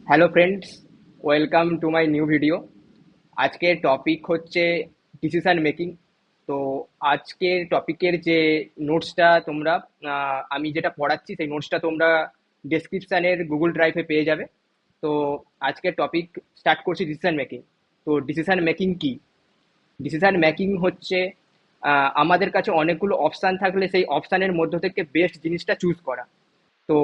Hello friends, welcome to my new video. আজকের topic হচ্ছে decision making. তো আজকের টপিকের যে নোটসটা তোমরা আমি যেটা পড়াচ্ছি সেই নোটসটা তোমরা ডেসক্রিপশানের গুগল ড্রাইভে পেয়ে যাবে। তো আজকের টপিক স্টার্ট করছি ডিসিশন মেকিং। তো ডিসিশন মেকিং কি? ডিসিশন মেকিং হচ্ছে আমাদের কাছে অনেকগুলো অপশান থাকলে সেই অপশানের মধ্য থেকে বেস্ট জিনিসটা চুজ করা। তো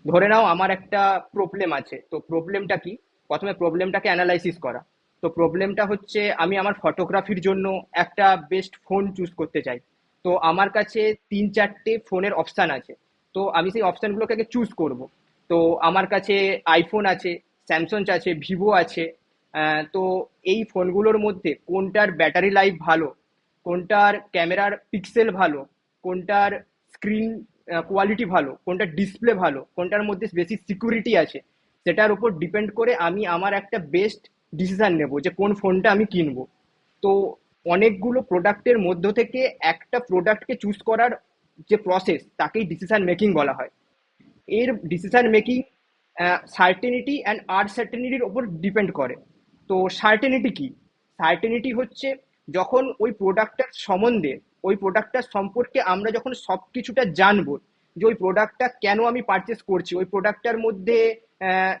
ধরে নাও আমার একটা প্রবলেম আছে, তো প্রবলেমটা কি? প্রথমে প্রবলেমটাকে অ্যানালাইসিস করা। তো প্রবলেমটা হচ্ছে আমি আমার ফটোগ্রাফির জন্য একটা বেস্ট ফোন চুজ করতে চাই। তো আমার কাছে ৩-৪টে ফোনের অপশান আছে। তো আমি সেই অপশানগুলোকে আগে চুজ করব। তো আমার কাছে আইফোন আছে, স্যামসাং আছে, ভিভো আছে। তো এই ফোনগুলোর মধ্যে কোনটার ব্যাটারি লাইফ ভালো, কোনটার ক্যামেরার পিক্সেল ভালো, কোনটার স্ক্রিন কোয়ালিটি ভালো, কোনটার ডিসপ্লে ভালো, কোনটার মধ্যে বেশি সিকিউরিটি আছে, সেটার উপর ডিপেন্ড করে আমি আমার একটা বেস্ট ডিসিশন নেব যে কোন ফোনটা আমি কিনবো। তো অনেকগুলো প্রোডাক্টের মধ্য থেকে একটা প্রোডাক্টকে চুজ করার যে প্রসেস তাকেই ডিসিশন মেকিং বলা হয়। এর ডিসিশন মেকিং সার্টেনিটি অ্যান্ড আনসার্টেনিটির ওপর ডিপেন্ড করে। তো সার্টেনিটি কি? সার্টেনিটি হচ্ছে যখন ওই প্রোডাক্টটার সম্বন্ধে, ওই প্রোডাক্টটার সম্পর্কে আমরা যখন সব কিছুটা জানবো, যে ওই প্রোডাক্টটা কেন আমি পারচেস করছি, ওই প্রোডাক্টটার মধ্যে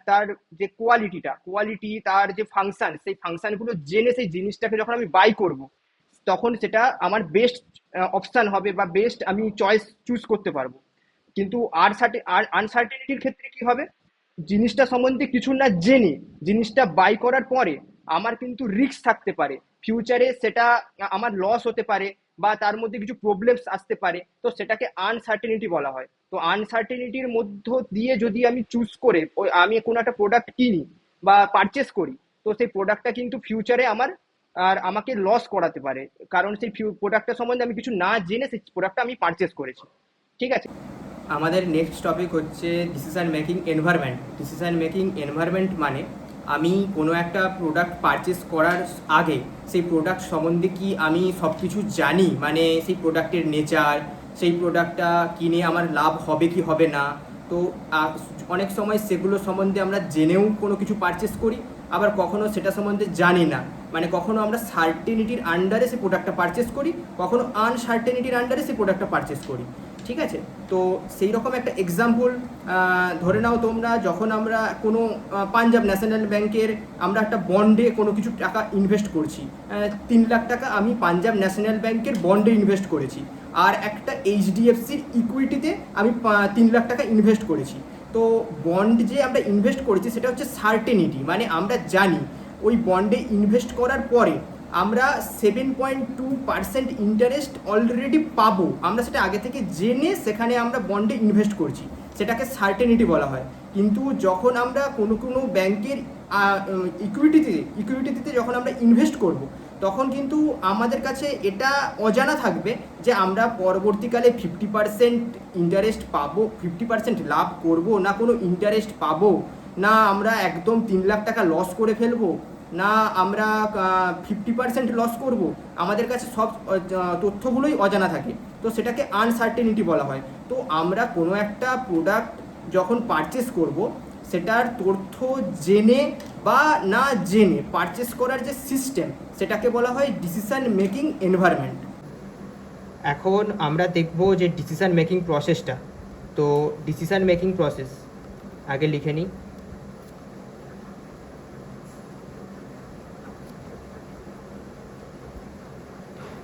তার যে কোয়ালিটি, তার যে ফাংশন, সেই ফাংশনগুলো জেনে সেই জিনিসটাকে যখন আমি বাই করব, তখন সেটা আমার বেস্ট অপশান হবে বা বেস্ট আমি চয়েস চুজ করতে পারবো। কিন্তু আর আনসার্টেনিটির ক্ষেত্রে কি হবে? জিনিসটা সম্বন্ধে কিছু না জেনে জিনিসটা বাই করার পরে আমার কিন্তু রিস্ক থাকতে পারে, ফিউচারে সেটা আমার লস হতে পারে বা তার মধ্যে কিছু প্রবলেমস আসতে পারে। তো সেটাকে আনসার্টেনিটি বলা হয়। তো আনসার্টেনিটির মধ্য দিয়ে যদি আমি চুজ করে আমি কোনো একটা প্রোডাক্ট কিনি বা পারচেস করি, তো সেই প্রোডাক্টটা কিন্তু ফিউচারে আমার আর আমাকে লস করাতে পারে, কারণ সেই প্রোডাক্টটা সম্বন্ধে আমি কিছু না জেনে সেই প্রোডাক্টটা আমি পারচেস করেছি। ঠিক আছে। আমাদের নেক্সট টপিক হচ্ছে decision making environment. Decision making environment মানে আমি কোনো একটা প্রোডাক্ট পারচেস করার আগে সেই প্রোডাক্ট সম্বন্ধে কি আমি সব কিছু জানি, মানে সেই প্রোডাক্টের নেচার, সেই প্রোডাক্টটা কিনে আমার লাভ হবে কি হবে না। তো অনেক সময় সেগুলো সম্বন্ধে আমরা জেনেও কোনো কিছু পারচেস করি, আবার কখনো সেটা সম্বন্ধে জানি না, মানে কখনো আমরা সার্টেনিটির আন্ডারে সেই প্রোডাক্টটা পারচেস করি, কখনো আনসার্টেনিটির আন্ডারে সেই প্রোডাক্টটা পারচেস করি। ঠিক আছে। তো সেই রকম একটা এক্সাম্পল ধরে নাও তোমরা, যখন আমরা কোনো পাঞ্জাব ন্যাশনাল ব্যাংকের আমরা একটা বন্ডে কোনো কিছু টাকা ইনভেস্ট করছি, 3 লাখ টাকা আমি পাঞ্জাব ন্যাশনাল ব্যাংকের বন্ডে ইনভেস্ট করেছি, আর একটা এইচডিএফসির ইকুইটিতে আমি 3 লাখ টাকা ইনভেস্ট করেছি। তো বন্ড যে আমরা ইনভেস্ট করেছি সেটা হচ্ছে সার্টেনিটি, মানে আমরা জানি ওই বন্ডে ইনভেস্ট করার পরে আমরা 7.2% ইন্টারেস্ট অলরেডি পাবো, আমরা সেটা আগে থেকে জেনে সেখানে আমরা বন্ডে ইনভেস্ট করছি, সেটাকে সার্টেনিটি বলা হয়। কিন্তু যখন আমরা কোনো কোনো ব্যাংকের ইকুইটিতে যখন আমরা ইনভেস্ট করব, তখন কিন্তু আমাদের কাছে এটা অজানা থাকবে যে আমরা পরবর্তীকালে 50% ইন্টারেস্ট পাবো, 50% লাভ করব, না কোনো ইন্টারেস্ট পাবো, না আমরা একদম 3 লাখ টাকা লস করে ফেলবো, না আমরা 50% লস করব। আমাদের কাছে সব তথ্যগুলোই অজানা থাকে। তো সেটাকে আনসার্টেনিটি বলা হয়। তো আমরা কোনো একটা প্রোডাক্ট যখন পারচেস করব, সেটার তথ্য জেনে বা না জেনে পারচেস করার যে সিস্টেম, সেটাকে বলা হয় ডিসিশন মেকিং এনভায়রনমেন্ট। এখন আমরা দেখব যে ডিসিশন মেকিং প্রসেসটা। তো ডিসিশন মেকিং প্রসেস আগে লিখে নিই।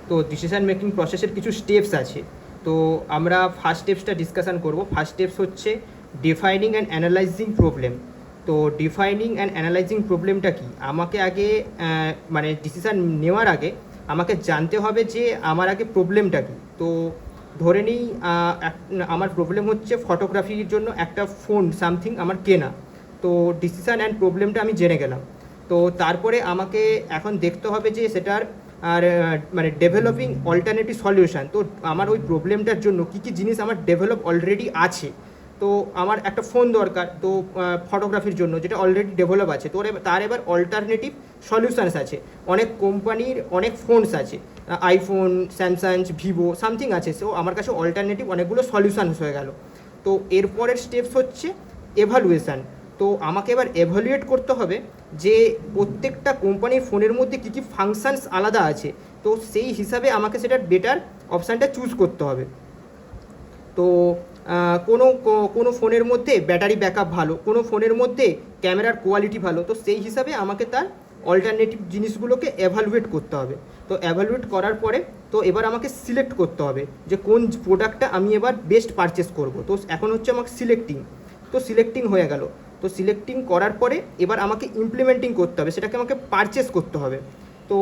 তো ডিসিশন মেকিং প্রসেসের কিছু স্টেপস আছে। তো আমরা ফার্স্ট স্টেপসটা ডিসকাশন করব। ফার্স্ট স্টেপস হচ্ছে ডিফাইনিং অ্যান্ড অ্যানালাইজিং প্রবলেম। তো ডিফাইনিং অ্যান্ড অ্যানালাইজিং প্রবলেমটা কি? আমাকে আগে মানে ডিসিশান নেওয়ার আগে আমাকে জানতে হবে যে আমার আগে প্রবলেমটা কী। তো ধরে নিই আমার প্রবলেম হচ্ছে ফটোগ্রাফির জন্য একটা ফোন সামথিং আমার কেনা। তো ডিসিশান অ্যান্ড প্রবলেমটা আমি জেনে গেলাম। তো তারপরে আমাকে এখন দেখতে হবে যে সেটার আর মানে ডেভেলপিং অল্টারনেটিভ সলিউশন। তো আমার ওই প্রবলেমটার জন্য কী কী জিনিস আমার ডেভেলপ অলরেডি আছে। তো আমার একটা ফোন দরকার, তো ফটোগ্রাফির জন্য যেটা অলরেডি ডেভেলপ আছে, তো তার এবার অল্টারনেটিভ সলিউশনস আছে। অনেক কোম্পানির অনেক ফোনস আছে, আইফোন, স্যামসাং, ভিভো সামথিং আছে। সো আমার কাছে অল্টারনেটিভ অনেকগুলো সলিউশনস হয়ে গেল। তো এরপরের স্টেপস হচ্ছে এভালুয়েশান। তো আমাকে এবার এভালুয়েট করতে হবে যে প্রত্যেকটা কোম্পানির ফোনের মধ্যে কী কী ফাংশানস আলাদা আছে, তো সেই হিসাবে আমাকে সেটার বেটার অপশানটা চুজ করতে হবে। তো কোনো ফোনের মধ্যে ব্যাটারি ব্যাকআপ ভালো, কোনো ফোনের মধ্যে ক্যামেরার কোয়ালিটি ভালো, তো সেই হিসাবে আমাকে তার অল্টারনেটিভ জিনিসগুলোকে এভালুয়েট করতে হবে। তো এভালুয়েট করার পরে তো এবার আমাকে সিলেক্ট করতে হবে যে কোন প্রোডাক্টটা আমি এবার বেস্ট পারচেস করব। তো এখন হচ্ছে আমাকে সিলেক্টিং, তো সিলেক্টিং হয়ে গেল। তো সিলেক্টিং করার পরে এবার আমাকে ইমপ্লিমেন্টিং করতে হবে, সেটাকে আমাকে পারচেস করতে হবে। তো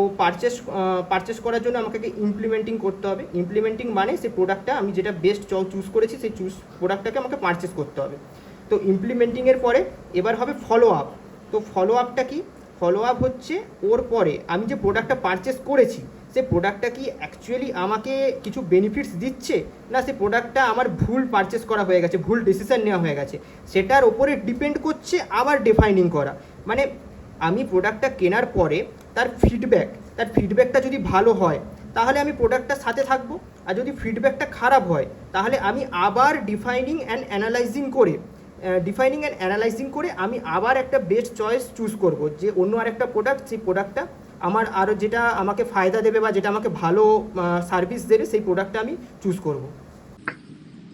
পারচেস করার জন্য আমাকে ইমপ্লিমেন্টিং করতে হবে। ইমপ্লিমেন্টিং মানে সেই প্রোডাক্টটা আমি যেটা বেস্ট চুজ করেছি সেই প্রোডাক্টটাকে আমাকে পারচেস করতে হবে। তো ইমপ্লিমেন্টিংয়ের পরে এবার হবে ফলো আপ। তো ফলো আপটা কি? ফলো আপ হচ্ছে ওর পরে আমি যে প্রোডাক্টটা পারচেস করেছি সেই প্রোডাক্টটা কি অ্যাকচুয়ালি আমাকে কিছু বেনিফিটস দিচ্ছে, না সেই প্রোডাক্টটা আমার ভুল পারচেস করা হয়ে গেছে, ভুল ডিসিশন নেওয়া হয়ে গেছে, সেটার ওপরে ডিপেন্ড করছে আবার ডিফাইনিং করা। মানে আমি প্রোডাক্টটা কেনার পরে তার ফিডব্যাকটা যদি ভালো হয় তাহলে আমি প্রোডাক্টটার সাথে থাকবো, আর যদি ফিডব্যাকটা খারাপ হয় তাহলে আমি আবার ডিফাইনিং অ্যান্ড অ্যানালাইজিং করে আমি আবার একটা বেস্ট চয়েস চুজ করব, যে অন্য আরেকটা প্রোডাক্ট, সেই প্রোডাক্টটা আমার আরও যেটা আমাকে ফায়দা দেবে বা যেটা আমাকে ভালো সার্ভিস দেবে সেই প্রোডাক্টটা আমি চুজ করব।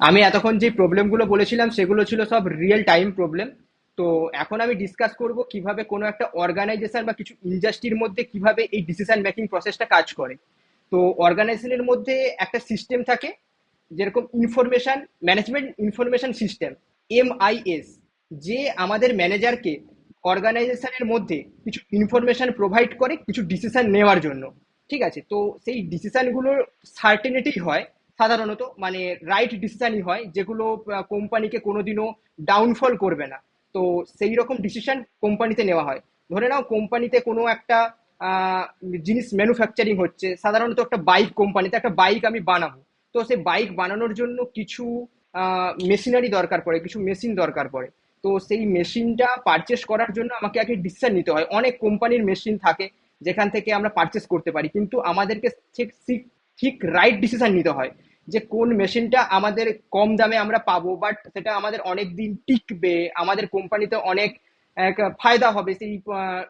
আমি এতক্ষণ যে প্রবলেমগুলো বলেছিলাম সেগুলো ছিল সব রিয়েল টাইম প্রবলেম। তো এখন আমি ডিসকাস করব কিভাবে কোনো একটা অর্গানাইজেশন বা কিছু ইন্ডাস্ট্রির মধ্যে কিভাবে এই ডিসিশন মেকিং প্রসেসটা কাজ করে। তো অর্গানাইজেশনের মধ্যে একটা সিস্টেম থাকে, যেরকম information management information system, MIS, যে আমাদের ম্যানেজারকে অর্গানাইজেশনের মধ্যে কিছু ইনফরমেশন প্রোভাইড করে কিছু ডিসিশন নেওয়ার জন্য। ঠিক আছে, তো সেই ডিসিশনগুলোর সার্টেনিটি হয় সাধারণত, মানে রাইট ডিসিশনই হয়, যেগুলো কোম্পানিকে কোনোদিনও ডাউনফল করবে না। তো সেই রকম ডিসিশন কোম্পানিতে নেওয়া হয়। ধরে নাও কোম্পানিতে কোনো একটা আহ, জিনিস ম্যানুফ্যাকচারিং হচ্ছে, সাধারণত একটা বাইক, কোম্পানিতে একটা বাইক আমি বানাবো। তো সেই বাইক বানানোর জন্য কিছু মেশিনারি দরকার পড়ে, কিছু মেশিন দরকার পড়ে। তো সেই মেশিনটা পারচেস করার জন্য আমাকে আগে ডিসিশন নিতে হয়। অনেক কোম্পানির মেশিন থাকে যেখান থেকে আমরা পারচেস করতে পারি, কিন্তু আমাদেরকে ঠিক ঠিক ঠিক রাইট ডিসিশন নিতে হয় যে কোন মেশিনটা আমাদের কম দামে আমরা পাবো, বাট সেটা আমাদের অনেক দিন টিকবে, আমাদের কোম্পানিতে অনেক এক ফায়দা হবে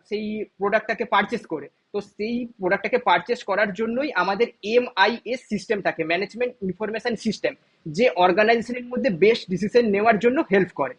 সেই প্রোডাক্টটাকে পারচেস করে। তো সেই প্রোডাক্টটাকে পারচেস করার জন্যই আমাদের MIS সিস্টেম থাকে, ম্যানেজমেন্ট ইনফরমেশন সিস্টেম, যে অর্গানাইজেশনের মধ্যে বেস্ট ডিসিশন নেওয়ার জন্য হেল্প করে।